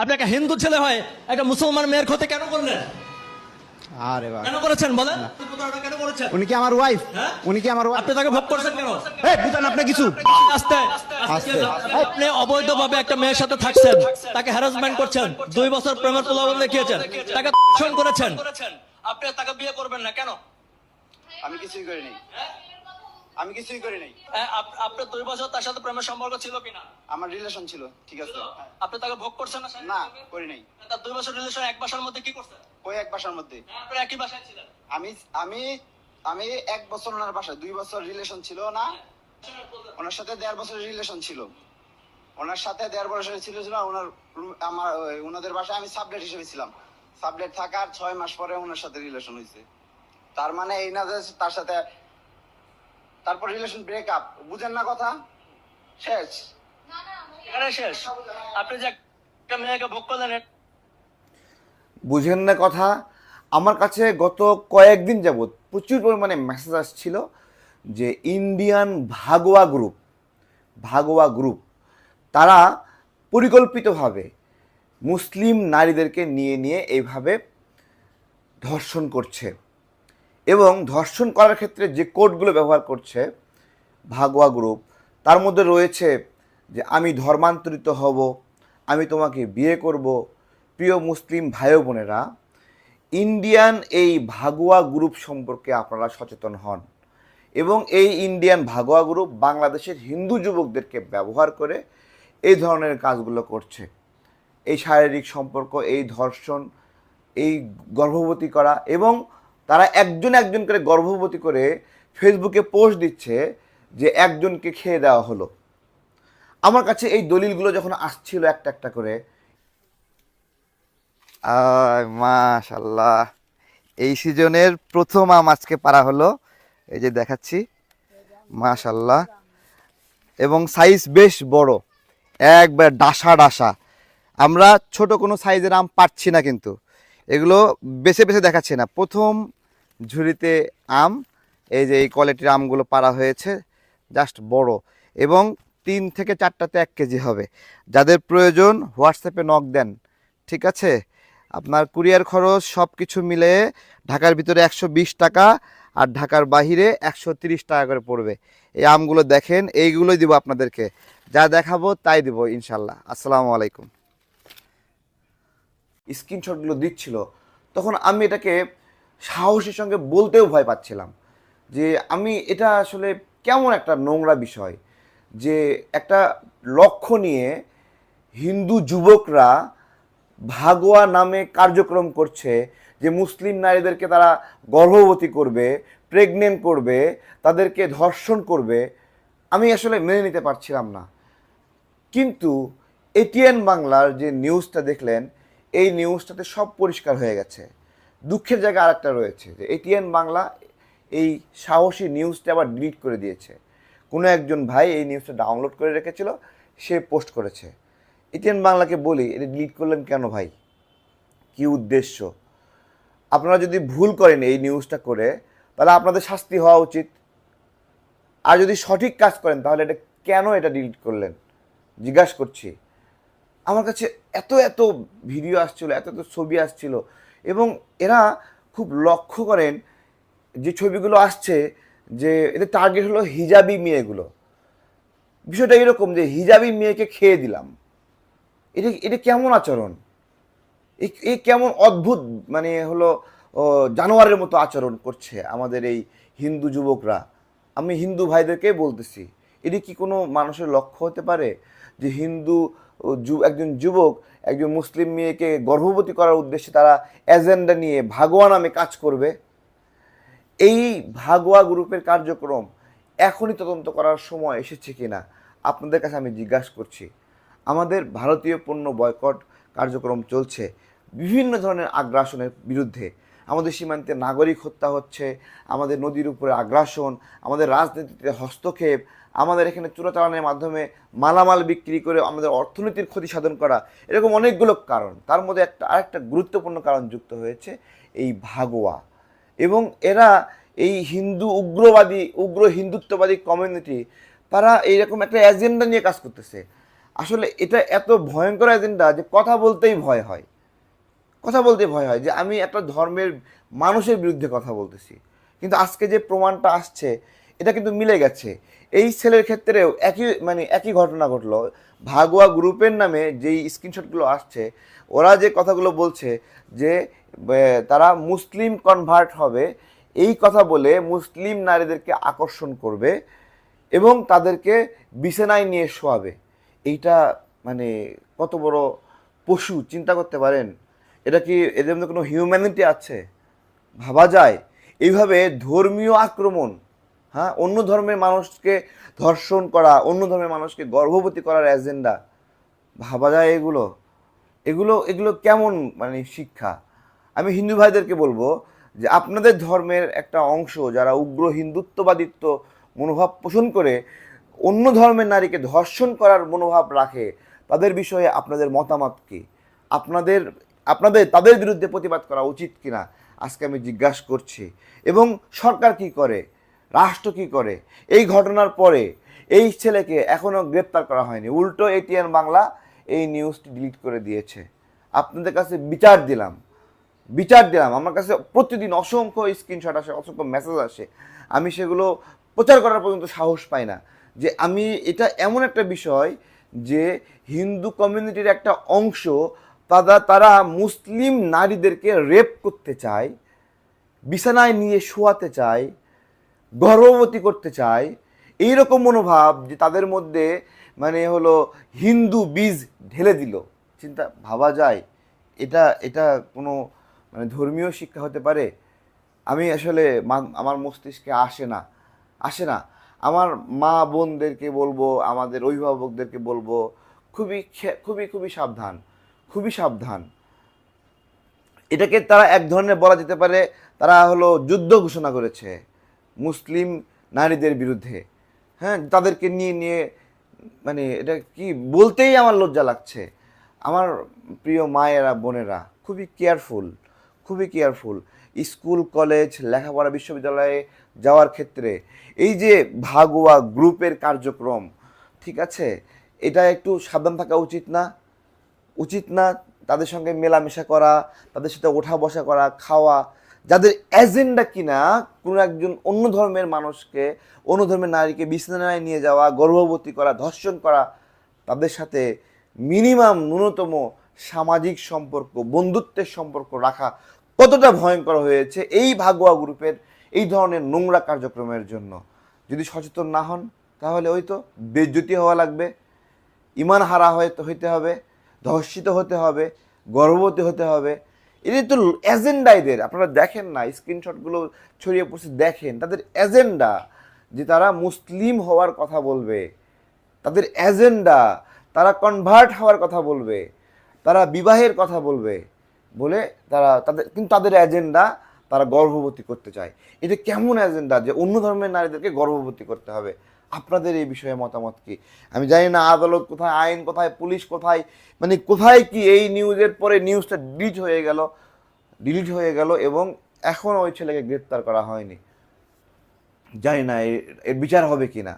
আপনি একটা হিন্দু ছেলে হয় একটা মুসলমান মেয়ের ক্ষতি কেন করলেন? আরে বাবা, কেন করেছেন বলেন? প্রতারণা কেন করেছেন? উনি কি আমার ওয়াইফ? হ্যাঁ? উনি কি আমার ওয়াইফ? আপনি তাকে ভোগ করছেন কেন? এই বুঝান আপনি কিছু। আস্তে আস্তে। আপনি অবৈধভাবে একটা মেয়ের সাথে থাকছেন, তাকে হ্যারাসমেন্ট করছেন, 2 বছর প্রেমের প্রলোভন দেখিয়েছেন, তাকে ধর্ষণ করেছেন। আপনি তাকে বিয়ে করবেন না কেন? আমি কিছুই করি নাই। আমি কিছুই করি নাই। আপনার 2 বছর তার সাথে প্রেমের সম্পর্ক ছিল কিনা? আমার রিলেশন ছিল, ঠিক আছে। আপনি তাকে ভোগ করছেন না? না, করি নাই। তার 2 বছর রিলেশন এক বাসার মধ্যে কি করছেন? ওই এক বাসার মধ্যে আপনারা একই বাসায় ছিলেন? আমি আমি আমি 1 বছর ওনার বাসায়, 2 বছর রিলেশন ছিল না। ওনার সাথে 1.5 বছরের রিলেশন ছিল। ওনার সাথে 1.5 বছরের ছিল ওনার আমার ওনাদের বাসায় আমি সাবলেট হিসেবে ছিলাম। সাবলেট থাকার 6 মাস পরে ওনার সাথে রিলেশন হয়েছে। তার মানে এই না যে তার সাথে তারপর রিলেশন ব্রেকআপ। বুঝেন না কথা? শেষ। এখানে শেষ। আপনি যে একটা মেয়েকে ভোগ করলেন বুঝেন না কথা। আমার কাছে গত কয়েকদিন যাবৎ প্রচুর পরিমাণে মেসেজ আসছিল যে ইন্ডিয়ান ভাগোয়া গ্রুপ তারা পরিকল্পিতভাবে মুসলিম নারীদেরকে নিয়ে এইভাবে ধর্ষণ করছে এবং ধর্ষণ করার ক্ষেত্রে যে কোডগুলো ব্যবহার করছে ভাগোয়া গ্রুপ, তার মধ্যে রয়েছে যে আমি ধর্মান্তরিত হব, আমি তোমাকে বিয়ে করব। প্রিয় মুসলিম ভাই বোনেরা, ইন্ডিয়ান এই ভাগোয়া গ্রুপ সম্পর্কে আপনারা সচেতন হন এবং এই ইন্ডিয়ান ভাগোয়া গ্রুপ বাংলাদেশের হিন্দু যুবকদেরকে ব্যবহার করে এই ধরনের কাজগুলো করছে। এই শারীরিক সম্পর্ক, এই ধর্ষণ, এই গর্ভবতী করা, এবং তারা একজন করে গর্ভবতী করে ফেসবুকে পোস্ট দিচ্ছে যে একজনকে খেয়ে দেওয়া হলো। আমার কাছে এই দলিলগুলো যখন আসছিল একটা একটা করে, মাশাল্লাহ, এই সিজনের প্রথম আম আজকে পারা হলো। এই যে দেখাচ্ছি, মাশাল্লাহ, এবং সাইজ বেশ বড়, একবার ডাসা। আমরা ছোট কোনো সাইজের আম পাচ্ছি না, কিন্তু এগুলো বেছে দেখাচ্ছি না। প্রথম ঝুড়িতে আম, এই যে এই কোয়ালিটির আমগুলো পারা হয়েছে, জাস্ট বড়, এবং 3 থেকে 4টাতে 1 কেজি হবে। যাদের প্রয়োজন হোয়াটসঅ্যাপে নক দেন, ঠিক আছে? আপনার কুরিয়ার খরচ সব কিছু মিলে ঢাকার ভিতরে 120 টাকা আর ঢাকার বাহিরে 130 টাকা করে পড়বে। এই আমগুলো দেখেন, এইগুলোই দিব আপনাদেরকে, যা দেখাবো তাই দিব ইনশাল্লাহ। আসসালামু আলাইকুম। স্ক্রিনশটগুলো দিচ্ছিল, তখন আমি এটাকে সাহসের সঙ্গে বলতেও ভয় পাচ্ছিলাম যে এটা আসলে কেমন একটা নোংরা বিষয় যে একটা লক্ষ্য নিয়ে হিন্দু যুবকরা ভাগোয়া নামে কার্যক্রম করছে, যে মুসলিম নারীদেরকে তারা গর্ভবতী করবে, প্রেগনেন্ট করবে, তাদেরকে ধর্ষণ করবে। আমি আসলে মেনে নিতে পারছিলাম না। কিন্তু এটিএন বাংলার যে নিউজটা দেখলেন, এই নিউজটাতে সব পরিষ্কার হয়ে গেছে। দুঃখের জায়গা আরেকটা রয়েছে যে এটিএন বাংলা এই সাহসী নিউজটা আবার ডিলিট করে দিয়েছে। কোনো একজন ভাই এই নিউজটা ডাউনলোড করে রেখেছিল, সে পোস্ট করেছে। এটিএন বাংলাকে বলি, এটা ডিলিট করলেন কেন ভাই? কি উদ্দেশ্য? আপনারা যদি ভুল করেন এই নিউজটা করে, তাহলে আপনাদের শাস্তি হওয়া উচিত। আর যদি সঠিক কাজ করেন, তাহলে কেন এটা ডিলিট করলেন জিজ্ঞাসা করছি। আমার কাছে এত ভিডিও আসছিল, এত ছবি আসছিল, এবং এরা খুব লক্ষ্য করেন যে ছবিগুলো আসছে যে এদের টার্গেট হলো হিজাবি মেয়েগুলো। বিষয়টা এরকম যে হিজাবি মেয়েকে খেয়ে দিলাম, এটা কেমন আচরণ? এই কেমন অদ্ভুত, মানে হলো জানোয়ারের মতো আচরণ করছে আমাদের এই হিন্দু যুবকরা। আমি হিন্দু ভাইদেরকে বলতেছি, এটি কি কোনো মানুষের লক্ষ্য হতে পারে যে একজন যুবক একজন মুসলিম মেয়েকে গর্ভবতী করার উদ্দেশ্যে তারা এজেন্ডা নিয়ে ভাগোয়া নামে কাজ করবে? এই ভাগোয়া গ্রুপের কার্যক্রম এখনই তদন্ত করার সময় এসেছে কিনা আপনাদের কাছে আমি জিজ্ঞাসা করছি। আমাদের ভারতীয় পণ্য বয়কট কার্যক্রম চলছে বিভিন্ন ধরনের আগ্রাসনের বিরুদ্ধে। আমাদের সীমান্তে নাগরিক হত্যা হচ্ছে, আমাদের নদীর উপরে আগ্রাসন, আমাদের রাজনীতিতে হস্তক্ষেপ, আমাদের এখানে চোরাচালানের মাধ্যমে মালামাল বিক্রি করে আমাদের অর্থনীতির ক্ষতি সাধন করা, এরকম অনেকগুলো কারণ। তার মধ্যে আরেকটা গুরুত্বপূর্ণ কারণ যুক্ত হয়েছে এই ভাগোয়া। এবং এরা এই উগ্র হিন্দুত্ববাদী কমিউনিটি, তারা এইরকম একটা এজেন্ডা নিয়ে কাজ করতেছে। আসলে এটা এত ভয়ঙ্কর এজেন্ডা যে কথা বলতেই ভয় হয়, কথা বলতে ভয় হয় যে আমি একটা ধর্মের মানুষের বিরুদ্ধে কথা বলতেছি। কিন্তু আজকে যে প্রমাণটা আসছে এটা কিন্তু মিলে গেছে। এই ছেলের ক্ষেত্রেও একই ঘটনা ঘটলো। ভাগুয়া গ্রুপের নামে যেই স্ক্রিনশটগুলো আসছে, ওরা যে কথাগুলো বলছে যে তারা মুসলিম কনভার্ট হবে, এই কথা বলে মুসলিম নারীদেরকে আকর্ষণ করবে এবং তাদেরকে বিছানায় নিয়ে শোয়াবে। এইটা মানে কত বড় পশু, চিন্তা করতে পারেন? এটা কি এদের মধ্যে কোনো হিউম্যানিটি আছে? ভাবা যায় এইভাবে ধর্মীয় আক্রমণ, হ্যাঁ, অন্য ধর্মের মানুষকে ধর্ষণ করা, অন্য ধর্মের মানুষকে গর্ভবতী করার এজেন্ডা, ভাবা যায় এগুলো? এগুলো এগুলো কেমন মানে শিক্ষা? আমি হিন্দু ভাইদেরকে বলবো যে আপনাদের ধর্মের একটা অংশ যারা উগ্র হিন্দুত্ববাদিত্ব মনোভাব পোষণ করে অন্য ধর্মের নারীকে ধর্ষণ করার মনোভাব রাখে, তাদের বিষয়ে আপনাদের মতামত কি? আপনাদের আপনাদের তাদের বিরুদ্ধে প্রতিবাদ করা উচিত কিনা আজকে আমি জিজ্ঞাসা করছি। এবং সরকার কি করে, রাষ্ট্র কি করে? এই ঘটনার পরে এই ছেলেকে এখনও গ্রেপ্তার করা হয়নি, উল্টো এটিএন বাংলা এই নিউজটি ডিলিট করে দিয়েছে। আপনাদের কাছে বিচার দিলাম, বিচার দিলাম। আমার কাছে প্রতিদিন অসংখ্য স্ক্রিনশট আসে, অসংখ্য মেসেজ আসে, আমি সেগুলো প্রচার করার পর্যন্ত সাহস পাই না। যে আমি এটা এমন একটা বিষয় যে হিন্দু কমিউনিটির একটা অংশ তারা মুসলিম নারীদেরকে রেপ করতে চায়, বিছানায় নিয়ে শোয়াতে চায়, গর্ভবতী করতে চায়। এইরকম মনোভাব যে তাদের মধ্যে মানে হলো হিন্দু বীজ ঢেলে দিল। চিন্তা ভাবা যায়? এটা এটা কোনো মানে ধর্মীয় শিক্ষা হতে পারে? আমি আসলে আমার মস্তিষ্কে আসে না। আমার মা বোনদেরকে বলবো, আমাদের অভিভাবকদেরকে বলবো, খুবই খুবই খুবই সাবধান, খুবই সাবধান। এটাকে তারা এক ধরনের বলা যেতে পারে, তারা হলো যুদ্ধ ঘোষণা করেছে মুসলিম নারীদের বিরুদ্ধে। হ্যাঁ, তাদেরকে নিয়ে নিয়ে মানে এটা কি বলতেই আমার লজ্জা লাগছে। আমার প্রিয় মায়েরা বোনেরা খুবই কেয়ারফুল, খুবই কেয়ারফুল। স্কুল কলেজ লেখাপড়া বিশ্ববিদ্যালয়ে যাওয়ার ক্ষেত্রে এই যে ভাগুয়া গ্রুপের কার্যক্রম, ঠিক আছে, এটা একটু সাবধান থাকা উচিত না? উচিত না তাদের সঙ্গে মেলামেশা করা, তাদের সাথে ওঠা বসা করা, খাওয়া, যাদের এজেন্ডা কিনা কোনো একজন অন্য ধর্মের মানুষকে, অন্য ধর্মের নারীকে বিছানায় নিয়ে যাওয়া, গর্ভবতী করা, ধর্ষণ করা, তাদের সাথে মিনিমাম ন্যূনতম সামাজিক সম্পর্ক, বন্ধুত্বের সম্পর্ক রাখা কতটা ভয়ঙ্কর হয়েছে এই ভাগুয়া গ্রুপের এই ধরনের নোংরা কার্যক্রমের জন্য। যদি সচেতন না হন তাহলে ওই তো বেইজ্জতি হওয়া লাগবে, ইমান হারা হইতে হবে, ধর্ষিত হতে হবে, গর্ভবতী হতে হবে। এদের তো এজেন্ডা, এদের আপনারা দেখেন না, স্ক্রিনশটগুলো ছড়িয়ে পড়ছে, দেখেন তাদের এজেন্ডা যে তারা মুসলিম হওয়ার কথা বলবে, তাদের এজেন্ডা তারা কনভার্ট হওয়ার কথা বলবে, তারা বিবাহের কথা বলবে, বলে কিন্তু তাদের এজেন্ডা তারা গর্ভবতী করতে চায়। এটা কেমন এজেন্ডা যে অন্য ধর্মের নারীদেরকে গর্ভবতী করতে হবে? আপনাদের এই বিষয়ে মতামত কি? আমি জানি না আদালত কোথায়, আইন কোথায়, পুলিশ কোথায়, মানে কোথায় কি? এই নিউজের পরে নিউজটা ডিলিট হয়ে গেল এবং এখনও ওই ছেলেকে গ্রেপ্তার করা হয়নি। জানি না এর বিচার হবে কি না।